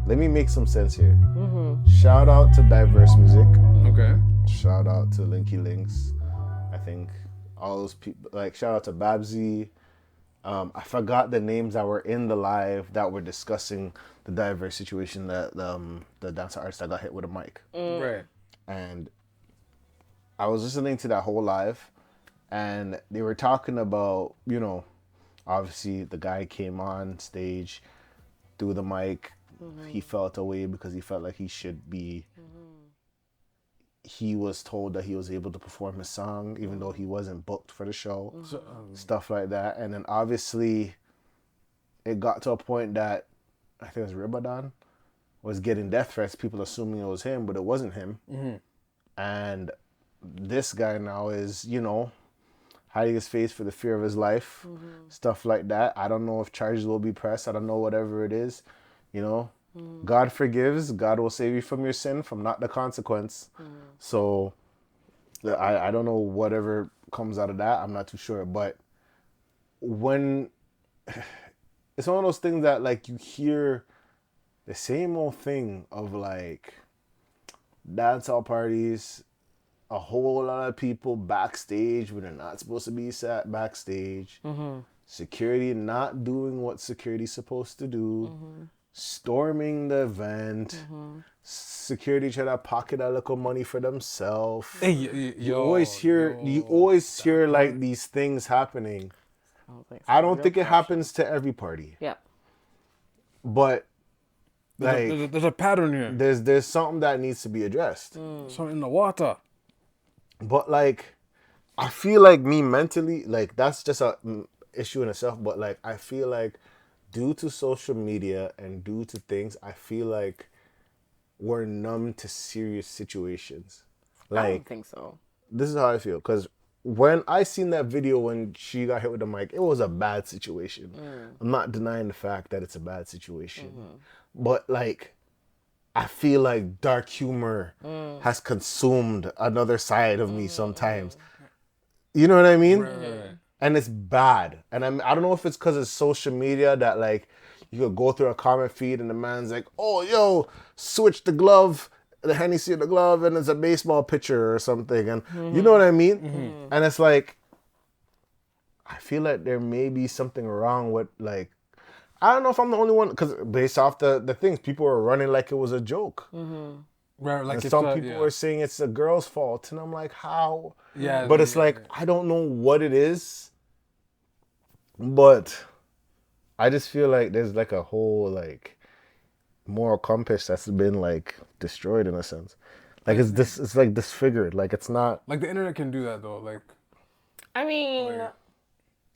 let me make some sense here. Shout out to DiiverseMusic. Okay. Shout out to Linky Links. I think all those people, like shout out to Babsy. I forgot the names that were in the live that were discussing the Diiverse situation, that the dancer artist that got hit with a mic. Right. And I was listening to that whole live, and they were talking about, you know, obviously the guy came on stage, threw the mic. He felt away because he felt like he should be. He was told that he was able to perform his song even though he wasn't booked for the show. So, Stuff like that. And then obviously it got to a point that I think it was Ribadan was getting death threats, people assuming it was him, but it wasn't him. And this guy now is, you know, hiding his face for the fear of his life, stuff like that. I don't know if charges will be pressed. I don't know, whatever it is, you know. God forgives. God will save you from your sin, from not the consequence. So I don't know whatever comes out of that. I'm not too sure. But when it's one of those things that like you hear the same old thing of like dancehall parties, a whole lot of people backstage when they're not supposed to be sat backstage, security not doing what security's supposed to do, storming the event, security trying to pocket a little money for themselves. hey, You always hear like these things happening. I don't think it happens to every party. Yeah. But like there's a pattern here. there's something that needs to be addressed. Something in the water. But like I feel like me mentally, like that's just a issue in itself, but like I feel like due to social media and due to things, I feel like we're numb to serious situations. I Like don't think so. this is how I feel, because when I seen that video when she got hit with the mic, it was a bad situation. I'm not denying the fact that it's a bad situation. But like I feel like dark humor has consumed another side of me sometimes. You know what I mean? Right. And it's bad. And I don't know if it's because it's social media that like you could go through a comment feed and the man's like, oh, yo, switch the glove, the Hennessy in the glove, and it's a baseball pitcher or something. And you know what I mean? And it's like, I feel like there may be something wrong with like, I don't know if I'm the only one, because based off the things, people were running like it was a joke. Right, like And it's some people were saying it's a girl's fault. And I'm like, how? Yeah. But it's like, I don't know what it is. But I just feel like there's like a whole like moral compass that's been like destroyed in a sense. Like it's like disfigured. Like it's not like the internet can do that though. Like I mean,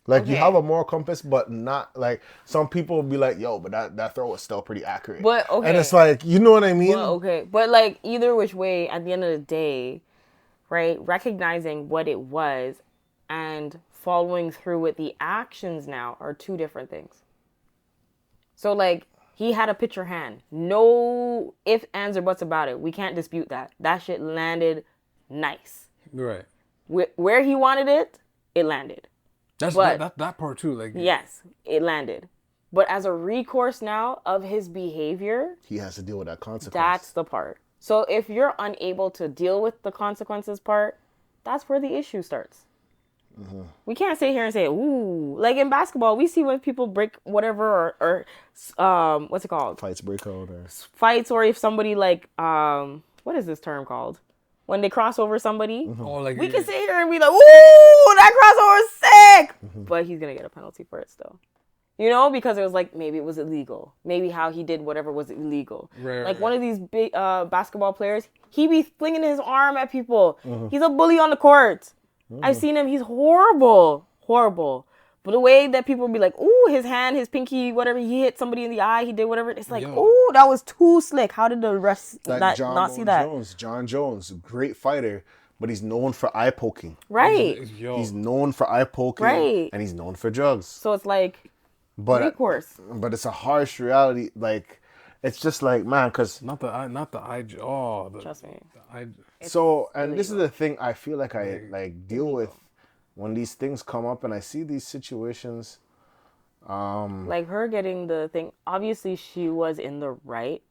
like you Okay. have a moral compass, but not like some people will be like, yo, but that throw was still pretty accurate. But, okay. And it's like, you know what I mean? well, okay. But like either which way, at the end of the day, right, recognizing what it was and following through with the actions now are two different things. So like he had a picture hand. No ifs, ands, or buts about it. We can't dispute that. That shit landed nice. right. Where he wanted it, it landed. That's But- that part too. Like Yes, it landed. But as a recourse now of his behavior, He has to deal with that consequence. that's the part. So if you're unable to deal with the consequences part, that's where the issue starts. We can't sit here and say, ooh, like in basketball, we see when people break whatever or what's it called? Fights break out or Fights, or if somebody like, what is this term called? When they cross over somebody, Oh, like we can sit here and be like, ooh, that crossover is sick. But he's going to get a penalty for it still. You know, because it was like, maybe it was illegal. Maybe how he did whatever was illegal. Right, like right. one of these big basketball players, he be flinging his arm at people. He's a bully on the court. I've seen him. He's horrible. Horrible. But the way that people be like, ooh, his hand, his pinky, whatever, he hit somebody in the eye, he did whatever. It's like, Yo. ooh, that was too slick. How did the rest like not John see that? John Jones, great fighter, but he's known for eye poking. Right. Yo. He's known for eye poking, Right. and he's known for drugs. So it's like, But recourse. but it's a harsh reality. Like it's just like, man, because not the eye. Oh, the, Trust me. the eye. so and this is the thing I feel like I like deal with when these things come up and I see these situations. Like her getting the thing. Obviously, she was in the right.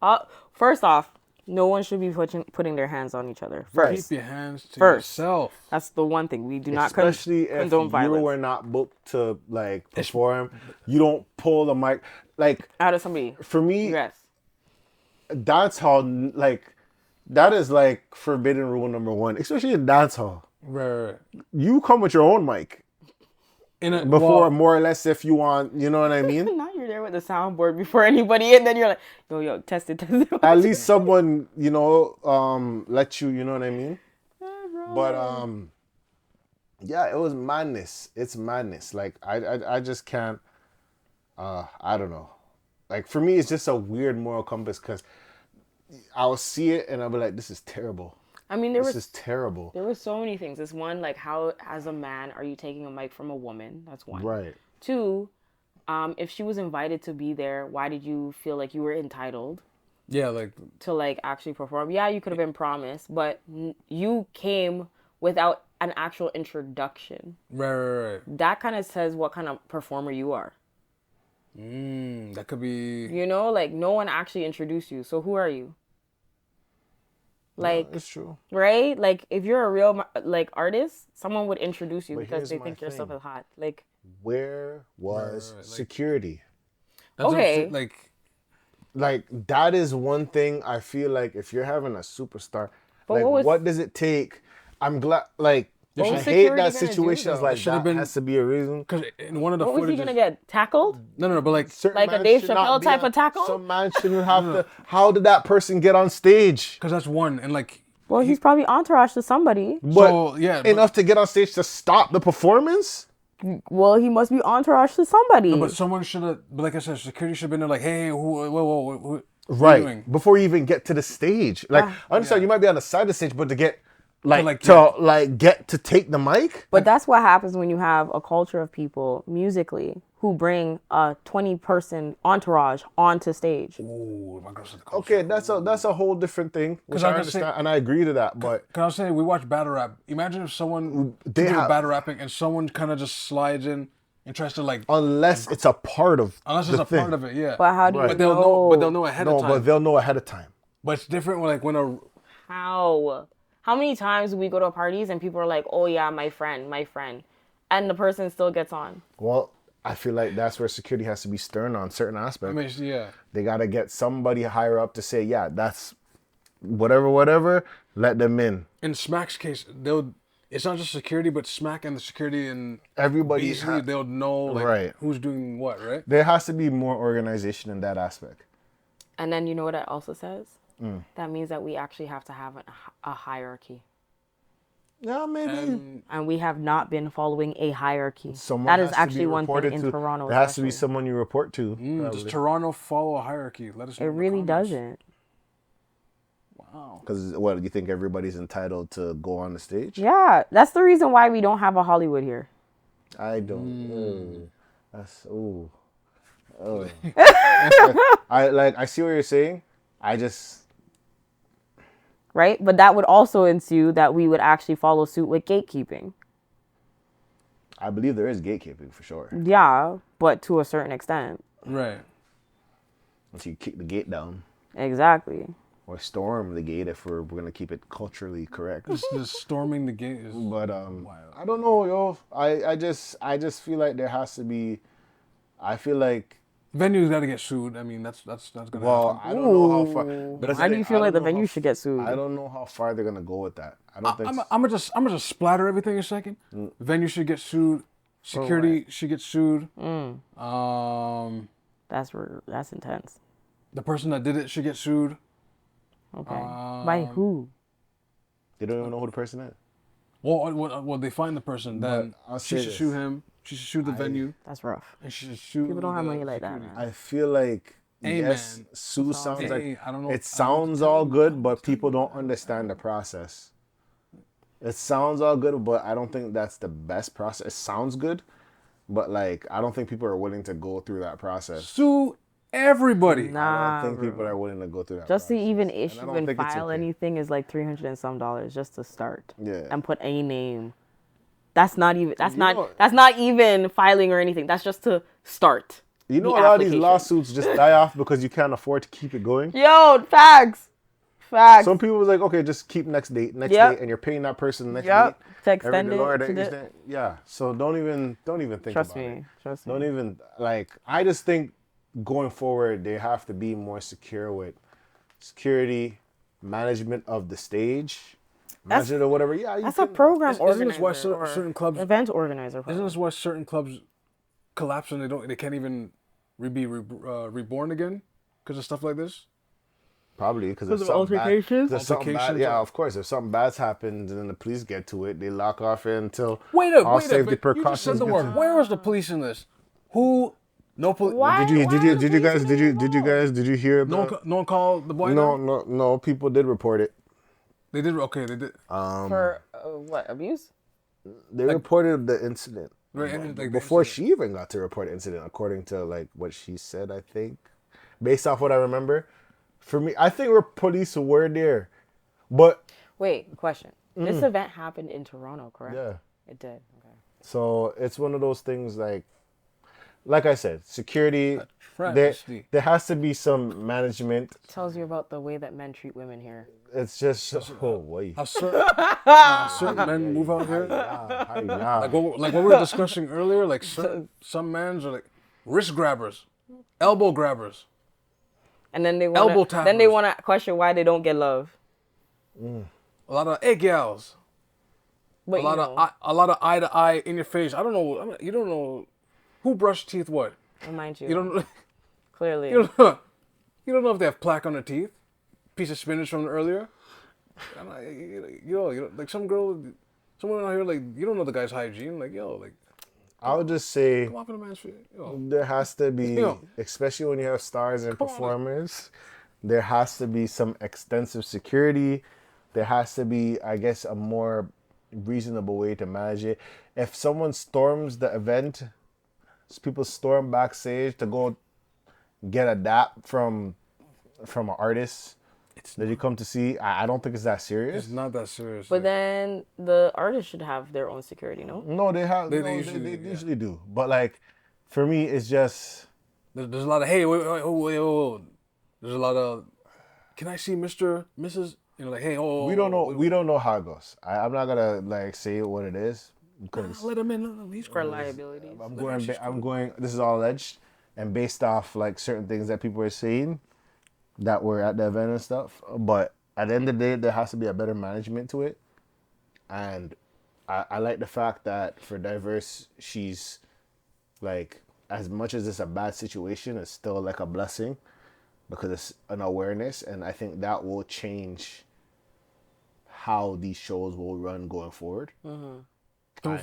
First off, no one should be putting their hands on each other. First, Keep your hands to first. yourself. That's the one thing we do not especially if condone you violence were not booked to like perform. You don't pull the mic like out of somebody. for me. Yes. Dancehall, like that is like forbidden rule number one, especially in dancehall. Right. You come with your own mic before, more or less, if you want. You know what I mean? Now you're there with the soundboard before anybody, and then you're like, yo, test it. At least someone, let you. You know what I mean? But yeah, it was madness. It's madness. Like I just can't. I don't know. Like for me, it's just a weird moral compass because I'll see it and I'll be like, this is terrible. I mean, this is terrible. There were so many things. It's one, like, how as a man are you taking a mic from a woman? That's one. Right. Two, if she was invited to be there, why did you feel like you were entitled? Yeah, like to like actually perform. Yeah, you could have been promised, but you came without an actual introduction. Right. That kind of says what kind of performer you are. That could be. Like no one actually introduced you. So who are you? Like, it's true, right? Like if you're a real like artist, someone would introduce you because they think your stuff is hot. Like, where was security? That's okay, like that is one thing I feel like if you're having a superstar, but like what does it take? I'm glad, like. I hate that situations like that has to be a reason. Because in one of the what was he gonna get tackled? No, but like a Dave Chappelle type of tackle. Some man shouldn't have to. How did that person get on stage? Because that's one, and like. Well, he's probably entourage to somebody. But enough to get on stage to stop the performance. Well, he must be entourage to somebody. No, but someone should have. But like I said, security should have been there. Like, hey, who right before you even get to the stage. Like, I understand you might be on the side of the stage, but to get. Get to take the mic. But that's what happens when you have a culture of people musically who bring a 20-person entourage onto stage. Ooh, okay, that's a whole different thing. Which I understand, and I agree to that. But because I was saying we watch battle rap. Imagine if someone battle rapping and someone kind of just slides in and tries to like. Unless it's a part of. Unless it's a part of it, yeah. But how do you know? But they'll know ahead of time. No, but they'll know ahead of time. But it's different when a. How many times do we go to parties and people are like, oh yeah, my friend, and the person still gets on? Well, I feel like that's where security has to be stern on certain aspects. I mean, yeah. They got to get somebody higher up to say, yeah, that's whatever, let them in. In Smack's case, it's not just security, but Smack and the security and everybody, they'll know who's doing what, right? There has to be more organization in that aspect. And then you know what it also says? That means that we actually have to have a hierarchy. Yeah, maybe. And we have not been following a hierarchy. That is actually one thing in Toronto. There has to be someone you report to. Does Toronto follow a hierarchy? Let us know. It really doesn't. Wow. Because what, do you think everybody's entitled to go on the stage? Yeah, that's the reason why we don't have a Hollywood here. I don't. That's I see what you're saying. Right? But that would also ensue that we would actually follow suit with gatekeeping. I believe there is gatekeeping for sure. Yeah, but to a certain extent. Right. Once you kick the gate down. Exactly. Or storm the gate if we're going to keep it culturally correct. Just storming the gate is wild. I don't know, yo. I just feel like there has to be. I feel like. Venue's got to get sued. I mean, that's gonna happen. Well, I don't know how far. But why do you feel like the venue should get sued? I don't know how far they're gonna go with that. I don't think. I'm gonna just splatter everything in a second. Venue should get sued. Security should get sued. That's intense. The person that did it should get sued. Okay. By who? They don't even know who the person is. Well, they find the person, then she should sue him. She should sue the venue. That's rough. And she should sue. People don't have money like that, man. I feel like sue sounds like I don't know. It sounds all good, but people don't understand the process. It sounds all good, but I don't think that's the best process. It sounds good, but like I don't think people are willing to go through that process. Sue everybody. I don't think people are willing to go through that. Just process. to even issue and file anything is like $300 and some just to start. Yeah. And put a name. That's not even filing or anything. That's just to start. You know, the a lot of these application. lawsuits just die off because you can't afford to keep it going. Yo, facts. Some people was like, okay, just keep next date, and you're paying that person next date. To extend Yeah. So don't even think Trust about me. it. Trust me. Don't even I just think going forward they have to be more secure with security, management of the stage, management or whatever. Yeah, That's a program Isn't this why organizer or certain clubs event organizer. Isn't this why certain clubs collapse and they can't even be reborn again because of stuff like this? Probably because of altercations? Yeah, of course. If something bad's happened and then the police get to it, they lock off it until Wait all a safety minute. You just said precautions. the word. Where was the police in this? Who? No police. Why? Did you guys hear No one called the boy. No. People did report it. They did. Okay, they did. For what, abuse? They reported the incident Right, before she even got to report the incident, according to like what she said. I think, based off what I remember. For me, I think we're police were there, but wait. Question: This event happened in Toronto, correct? Yeah, it did. Okay. So it's one of those things like I said, security. Travesty. There has to be some management. Tells you about the way that men treat women here. It's just wait. How certain men move out here. Yeah. Like what we were discussing earlier. Like some men are like wrist grabbers, elbow grabbers. And then they want to question why they don't get love. A lot of egg gals. But a lot of eye to eye in your face. I don't know. You don't know who brushed teeth. What? Remind you. You don't. Clearly. You don't know if they have plaque on their teeth. Piece of spinach from earlier. I'm like, like some women out here, like you don't know the guy's hygiene. Like I would just say come off in a man's feet. There has to be, especially when you have stars and performers, there has to be some extensive security. There has to be, I guess, a more reasonable way to manage it. If someone storms the event, people storm backstage to go get a dap from an artist that you come to see, I don't think it's that serious. It's not that serious. But then the artist should have their own security, no? No, they have. They usually do. But for me, it's just there's a lot of wait. There's a lot of can I see Mr. Mrs. Like hey we don't know. We don't know how it goes. I'm not gonna say what it is because let him in. He's for liabilities. I'm going. This is all alleged and based off certain things that people are saying that were at the event and stuff. But at the end of the day, there has to be a better management to it. And I like the fact that for Diiverse, she's as much as it's a bad situation, it's still a blessing because it's an awareness. And I think that will change how these shows will run going forward.